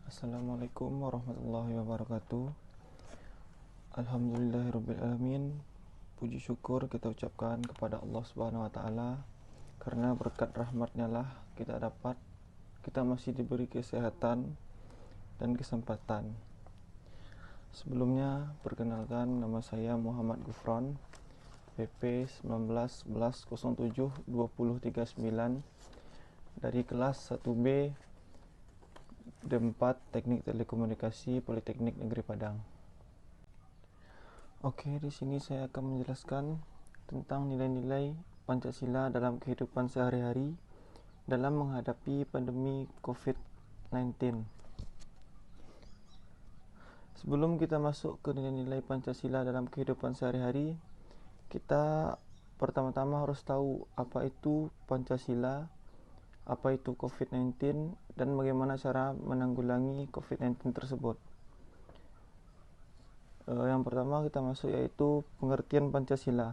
Assalamualaikum warahmatullahi wabarakatuh. Alhamdulillahirrabbilalamin. Puji syukur kita ucapkan kepada Allah Subhanahu wa Ta'ala, karena berkat rahmatnya lah kita masih diberi kesehatan dan kesempatan. Sebelumnya, perkenalkan, nama saya Muhammad Gufron, PP 1911072039 dari kelas 1B D4 Teknik Telekomunikasi Politeknik Negeri Padang. Oke, di sini saya akan menjelaskan tentang nilai-nilai Pancasila dalam kehidupan sehari-hari dalam menghadapi pandemi COVID-19. Sebelum kita masuk ke nilai-nilai Pancasila dalam kehidupan sehari-hari, kita pertama-tama harus tahu apa itu Pancasila, apa itu COVID-19, dan bagaimana cara menanggulangi COVID-19 tersebut. Yang pertama kita masuk yaitu pengertian Pancasila.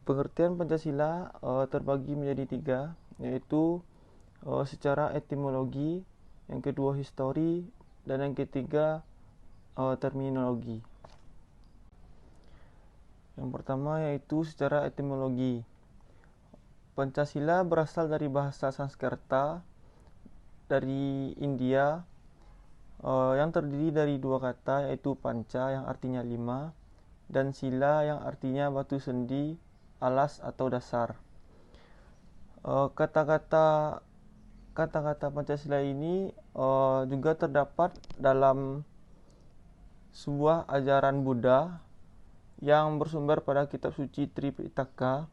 Pengertian Pancasila terbagi menjadi tiga, yaitu secara etimologi, yang kedua histori, dan yang ketiga terminologi. Yang pertama yaitu secara etimologi. Pancasila berasal dari bahasa Sanskerta dari India, yang terdiri dari dua kata, yaitu panca yang artinya 5 dan sila yang artinya batu sendi, alas atau dasar. Kata-kata Pancasila ini juga terdapat dalam sebuah ajaran Buddha yang bersumber pada kitab suci Tripitaka,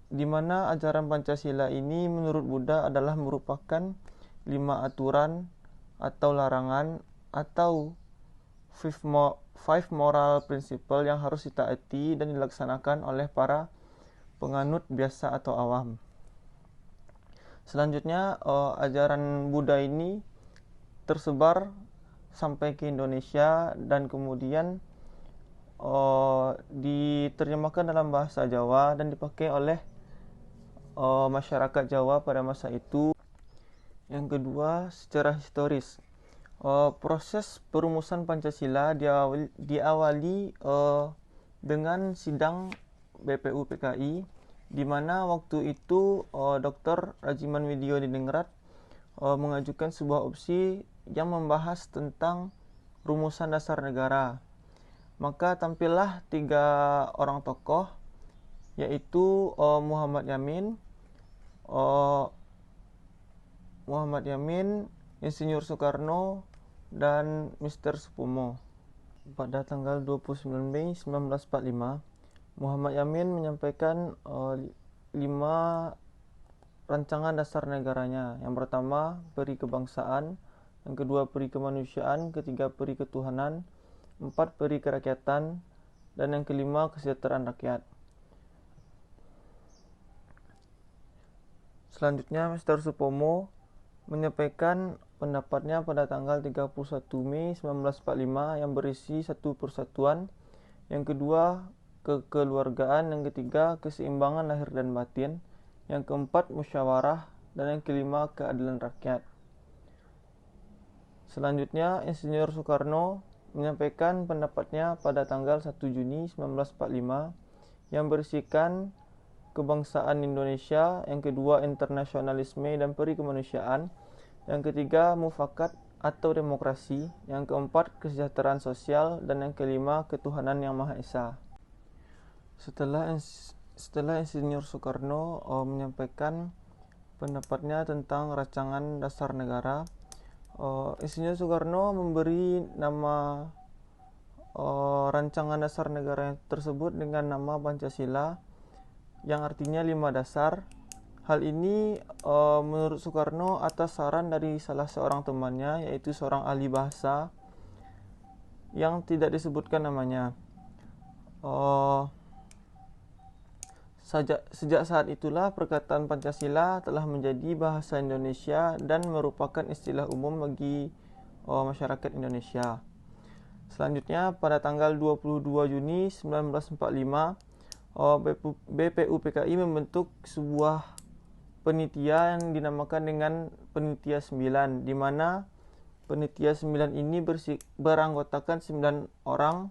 di mana ajaran Pancasila ini menurut Buddha adalah merupakan 5 aturan atau larangan atau 5 moral principle yang harus ditaati dan dilaksanakan oleh para penganut biasa atau awam. Selanjutnya, ajaran Buddha ini tersebar sampai ke Indonesia dan kemudian diterjemahkan dalam bahasa Jawa dan dipakai oleh masyarakat Jawa pada masa itu. Yang kedua, secara historis. Proses perumusan Pancasila diawali dengan sidang BPU PKI, di mana waktu itu Dr. Rajiman Widyodiningrat mengajukan sebuah opsi yang membahas tentang rumusan dasar negara. Maka tampillah 3 orang tokoh, yaitu Muhammad Yamin, Insinyur Soekarno, dan Mr. Supomo. Pada tanggal 29 Mei 1945, Muhammad Yamin menyampaikan 5 rancangan dasar negaranya. Yang pertama, peri kebangsaan, yang kedua, peri kemanusiaan, ketiga, peri ketuhanan, 4, peri kerakyatan, dan yang kelima, kesejahteraan rakyat. Selanjutnya, Mr. Supomo menyampaikan pendapatnya pada tanggal 31 Mei 1945 yang berisi 1, persatuan, yang kedua, kekeluargaan, yang ketiga, keseimbangan lahir dan batin, yang keempat, musyawarah, dan yang kelima, keadilan rakyat. Selanjutnya, Insinyur Soekarno menyampaikan pendapatnya pada tanggal 1 Juni 1945 yang berisikan kebangsaan Indonesia, yang kedua, internasionalisme dan peri kemanusiaan, yang ketiga, mufakat atau demokrasi, yang keempat, kesejahteraan sosial, dan yang kelima, ketuhanan yang Maha Esa. Setelah Insinyur Soekarno menyampaikan pendapatnya tentang rancangan dasar negara, Insinyur Soekarno memberi nama rancangan dasar negara tersebut dengan nama Pancasila, yang artinya 5 dasar. Hal ini menurut Soekarno atas saran dari salah seorang temannya, yaitu seorang ahli bahasa yang tidak disebutkan namanya. Sejak saat itulah perkataan Pancasila telah menjadi bahasa Indonesia dan merupakan istilah umum bagi masyarakat Indonesia. Selanjutnya, pada tanggal 22 Juni 1945, BPU PKI membentuk sebuah penitia yang dinamakan dengan penitia 9, di mana penitia 9 ini beranggotakan 9 orang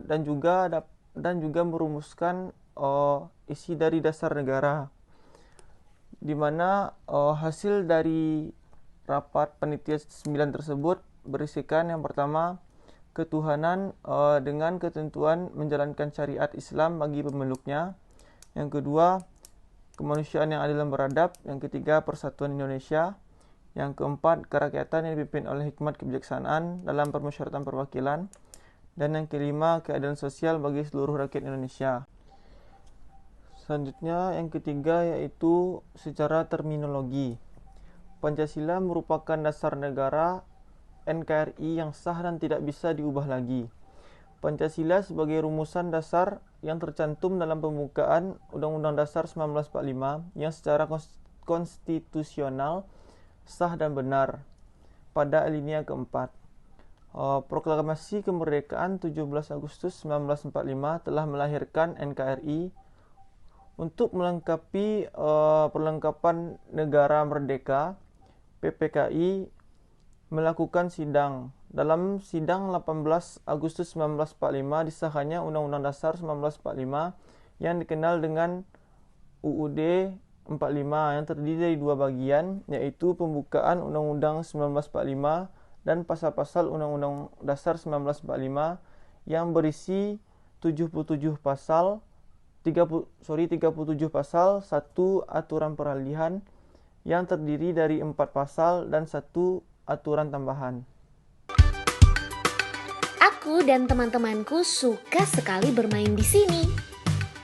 dan juga merumuskan isi dari dasar negara, di mana hasil dari rapat penitia 9 tersebut berisikan yang pertama, ketuhanan dengan ketentuan menjalankan syariat Islam bagi pemeluknya. Yang kedua, kemanusiaan yang adil dan beradab. Yang ketiga, persatuan Indonesia. Yang keempat, kerakyatan yang dipimpin oleh hikmat kebijaksanaan dalam permusyawaratan perwakilan. Dan yang kelima, keadilan sosial bagi seluruh rakyat Indonesia. Selanjutnya, yang ketiga yaitu secara terminologi. Pancasila merupakan dasar negara NKRI yang sah dan tidak bisa diubah lagi. Pancasila sebagai rumusan dasar yang tercantum dalam pembukaan Undang-Undang Dasar 1945 yang secara konstitusional sah dan benar pada alinea keempat. Proklamasi kemerdekaan 17 Agustus 1945 telah melahirkan NKRI untuk melengkapi perlengkapan negara merdeka. PPKI melakukan sidang. Dalam sidang 18 Agustus 1945 disahkannya Undang-Undang Dasar 1945 yang dikenal dengan UUD 45 yang terdiri dari dua bagian, yaitu pembukaan Undang-Undang 1945 dan pasal-pasal Undang-Undang Dasar 1945 yang berisi 37 pasal, 37 pasal, 1 aturan peralihan yang terdiri dari 4 pasal dan 1 aturan tambahan. Aku dan teman-temanku suka sekali bermain di sini.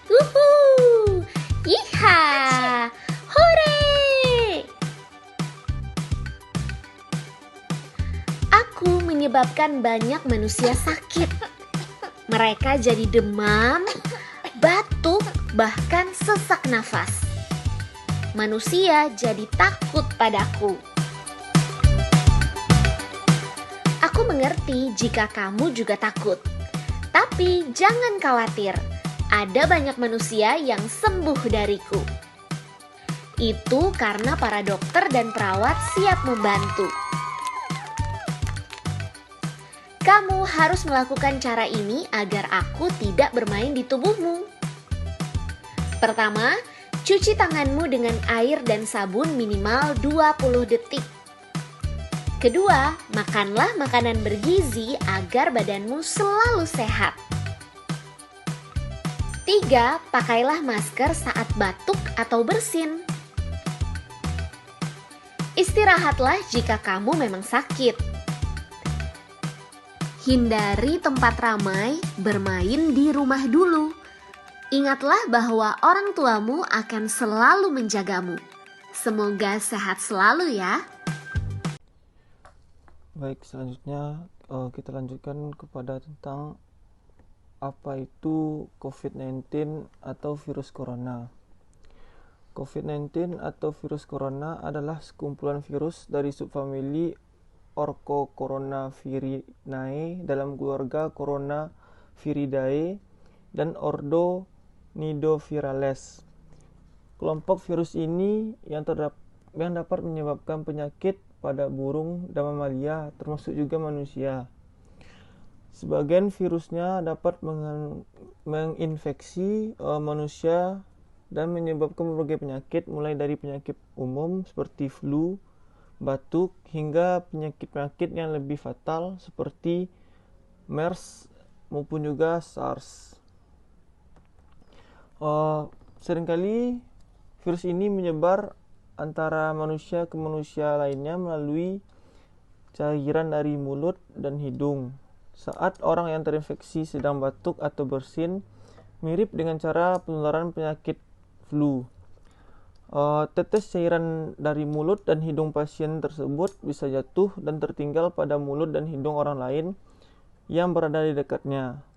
Wuhuu! Yiha! Hore! Aku menyebabkan banyak manusia sakit. Mereka jadi demam, batuk, bahkan sesak nafas. Manusia jadi takut padaku. Aku mengerti jika kamu juga takut. Tapi jangan khawatir, ada banyak manusia yang sembuh dariku. Itu karena para dokter dan perawat siap membantu. Kamu harus melakukan cara ini agar aku tidak bermain di tubuhmu. Pertama, cuci tanganmu dengan air dan sabun minimal 20 detik. Kedua, makanlah makanan bergizi agar badanmu selalu sehat. 3. Pakailah masker saat batuk atau bersin. Istirahatlah jika kamu memang sakit. Hindari tempat ramai, bermain di rumah dulu. Ingatlah bahwa orang tuamu akan selalu menjagamu. Semoga sehat selalu ya. Baik, selanjutnya kita lanjutkan kepada tentang apa itu COVID-19 atau virus corona. COVID-19 atau virus corona adalah sekumpulan virus dari subfamili Orthocoronavirinae dalam keluarga Coronaviridae dan ordo Nidovirales. Kelompok virus ini yang dapat menyebabkan penyakit pada burung dan mamalia, termasuk juga manusia. Sebagian virusnya dapat menginfeksi manusia dan menyebabkan berbagai penyakit, mulai dari penyakit umum seperti flu, batuk, hingga penyakit-penyakit yang lebih fatal seperti MERS maupun juga SARS. Seringkali virus ini menyebar antara manusia ke manusia lainnya melalui cairan dari mulut dan hidung. Saat orang yang terinfeksi sedang batuk atau bersin, mirip dengan cara penularan penyakit flu. Tetes cairan dari mulut dan hidung pasien tersebut bisa jatuh dan tertinggal pada mulut dan hidung orang lain yang berada di dekatnya.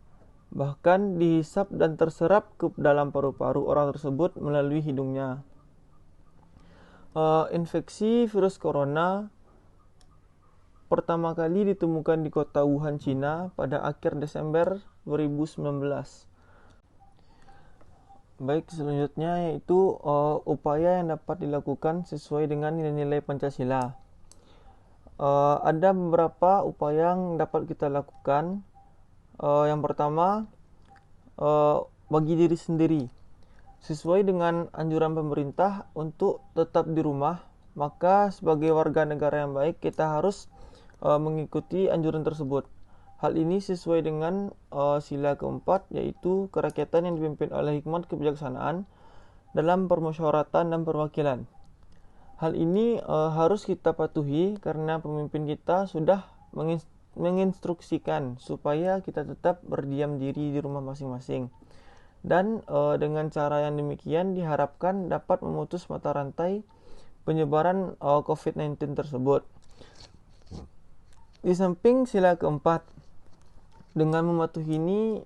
Bahkan dihisap dan terserap ke dalam paru-paru orang tersebut melalui hidungnya. Infeksi virus corona pertama kali ditemukan di kota Wuhan, Cina pada akhir Desember 2019. Baik, selanjutnya yaitu upaya yang dapat dilakukan sesuai dengan nilai-nilai Pancasila. Ada beberapa upaya yang dapat kita lakukan. Yang pertama, bagi diri sendiri. Sesuai dengan anjuran pemerintah untuk tetap di rumah, maka sebagai warga negara yang baik kita harus mengikuti anjuran tersebut. Hal ini sesuai dengan sila keempat, yaitu kerakyatan yang dipimpin oleh hikmat kebijaksanaan dalam permusyawaratan dan perwakilan. Hal ini harus kita patuhi karena pemimpin kita sudah menginstruksikan supaya kita tetap berdiam diri di rumah masing-masing. Dan dengan cara yang demikian diharapkan dapat memutus mata rantai penyebaran COVID-19 tersebut. Di samping sila keempat, dengan mematuhi ini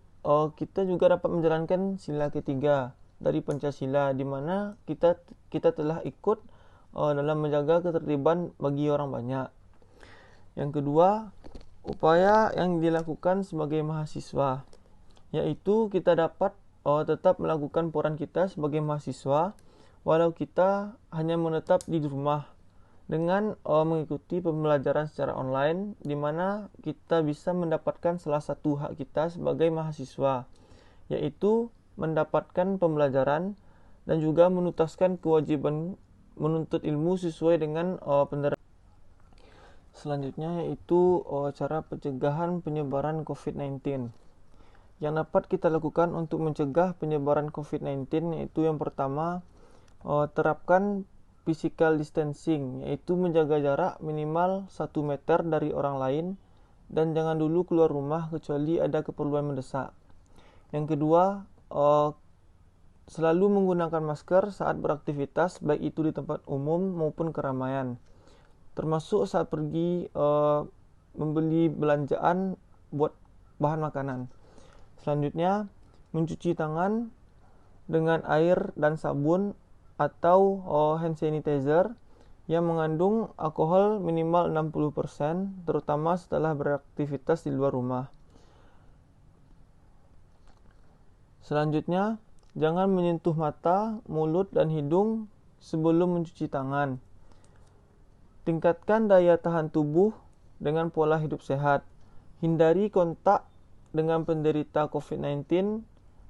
kita juga dapat menjalankan sila ketiga dari Pancasila, di mana kita telah ikut dalam menjaga ketertiban bagi orang banyak. Yang kedua, upaya yang dilakukan sebagai mahasiswa, yaitu kita dapat tetap melakukan peran kita sebagai mahasiswa walau kita hanya menetap di rumah dengan mengikuti pembelajaran secara online, di mana kita bisa mendapatkan salah satu hak kita sebagai mahasiswa, yaitu mendapatkan pembelajaran dan juga menuntaskan kewajiban menuntut ilmu sesuai dengan penerapan. Selanjutnya yaitu cara pencegahan penyebaran COVID-19. Yang dapat kita lakukan untuk mencegah penyebaran COVID-19 yaitu yang pertama, terapkan physical distancing, yaitu menjaga jarak minimal 1 meter dari orang lain dan jangan dulu keluar rumah kecuali ada keperluan mendesak. Yang kedua, selalu menggunakan masker saat beraktivitas, baik itu di tempat umum maupun keramaian, termasuk saat pergi membeli belanjaan buat bahan makanan. Selanjutnya, mencuci tangan dengan air dan sabun atau hand sanitizer yang mengandung alkohol minimal 60%, terutama setelah beraktivitas di luar rumah. Selanjutnya, jangan menyentuh mata, mulut, dan hidung sebelum mencuci tangan. Tingkatkan daya tahan tubuh dengan pola hidup sehat. Hindari kontak dengan penderita COVID-19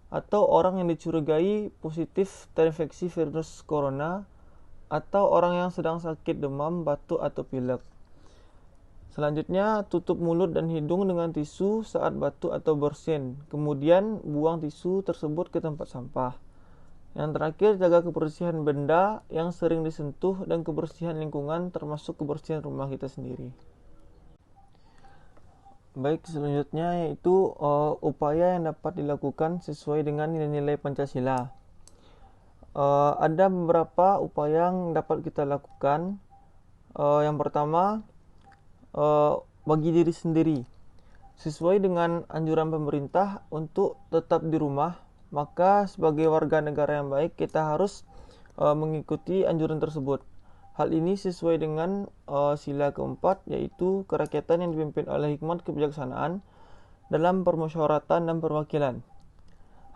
atau orang yang dicurigai positif terinfeksi virus corona atau orang yang sedang sakit demam, batuk, atau pilek. Selanjutnya, tutup mulut dan hidung dengan tisu saat batuk atau bersin. Kemudian, buang tisu tersebut ke tempat sampah. Yang terakhir, jaga kebersihan benda yang sering disentuh dan kebersihan lingkungan, termasuk kebersihan rumah kita sendiri. Baik, selanjutnya yaitu upaya yang dapat dilakukan sesuai dengan nilai-nilai Pancasila. Ada beberapa upaya yang dapat kita lakukan. Yang pertama, bagi diri sendiri. Sesuai dengan anjuran pemerintah untuk tetap di rumah, maka sebagai warga negara yang baik kita harus mengikuti anjuran tersebut. Hal ini sesuai dengan sila keempat, yaitu kerakyatan yang dipimpin oleh hikmat kebijaksanaan dalam permusyawaratan dan perwakilan.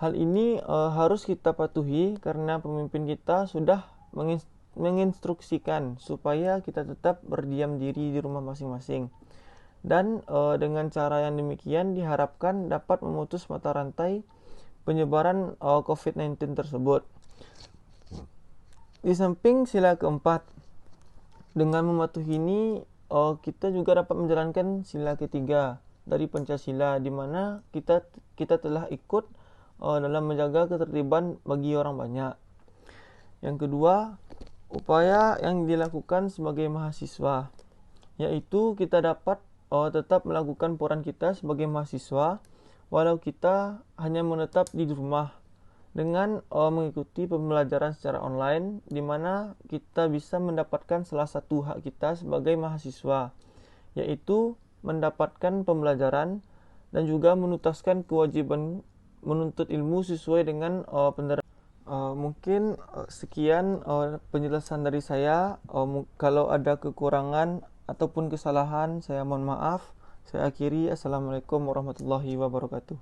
Hal ini harus kita patuhi karena pemimpin kita sudah menginstruksikan supaya kita tetap berdiam diri di rumah masing-masing. Dan dengan cara yang demikian diharapkan dapat memutus mata rantai penyebaran COVID-19 tersebut. Di samping sila keempat, dengan mematuhi ini kita juga dapat menjalankan sila ketiga dari Pancasila, di mana kita telah ikut dalam menjaga ketertiban bagi orang banyak. Yang kedua, upaya yang dilakukan sebagai mahasiswa, yaitu kita dapat tetap melakukan peran kita sebagai mahasiswa walau kita hanya menetap di rumah dengan mengikuti pembelajaran secara online, di mana kita bisa mendapatkan salah satu hak kita sebagai mahasiswa, yaitu mendapatkan pembelajaran dan juga menuntaskan kewajiban menuntut ilmu sesuai dengan penerapan. Mungkin sekian penjelasan dari saya. Kalau ada kekurangan ataupun kesalahan, saya mohon maaf. Saya akhiri. Assalamualaikum warahmatullahi wabarakatuh.